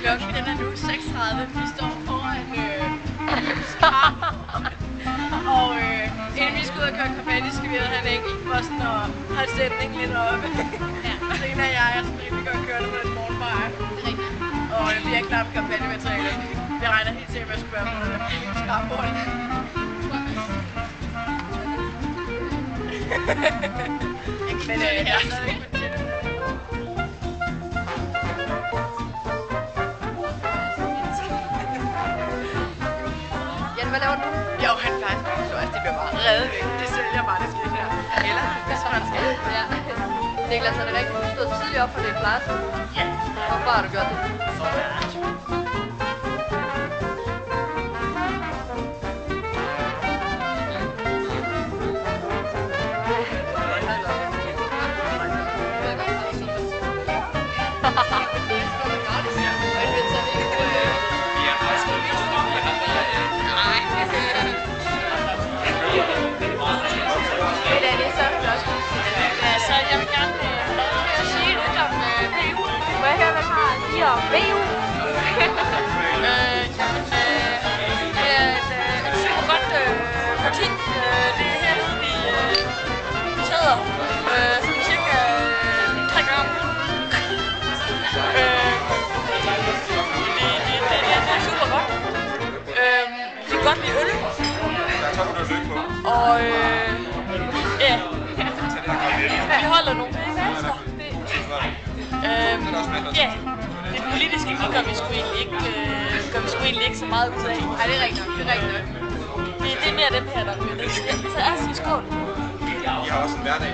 Klokken den er nu 6:30. Vi står foran Skram. Og inden vi skal ud og køre konfetti, skal vi have en enkelt for sådan at holde stemningen lidt oppe. Ja. Lena og jeg er sådan rigtig godt kørende på den morgenbar. Det er rigtigt. Og vi er klar med konfetti-materialer. Vi regner helt sikkert med at spørge på det. Skrabbordet. Men jeg er stadig ikke med det. Jan, hvad laver du? Jo, han plejer så altså, det bliver bare reddet væk. Det sælger bare det skidt her. Eller hvis man skal. Ja. Niklas, er det rigtigt? Du stod tidligt op for det plejer du? Ja. Hvorfor har du gjort det? Så er det. Så jeg vil gerne sige lidt om VU. Må jeg høre, hvad du har at sige om VU? Det er et super godt butik. Det er her, vi sidder sådan cirka 3 gange om ugen. Det er super godt. Vi kan godt lide øl. Og ja. Vi holder nogle penge ekstra. Ja, det politiske gør vi sgu egentlig ikke så meget ud af. Nej, det er rigtigt nok. Det er rigtigt nok. Det er mere dem her, der bliver det. Så jeg siger skål. I har også en hverdag.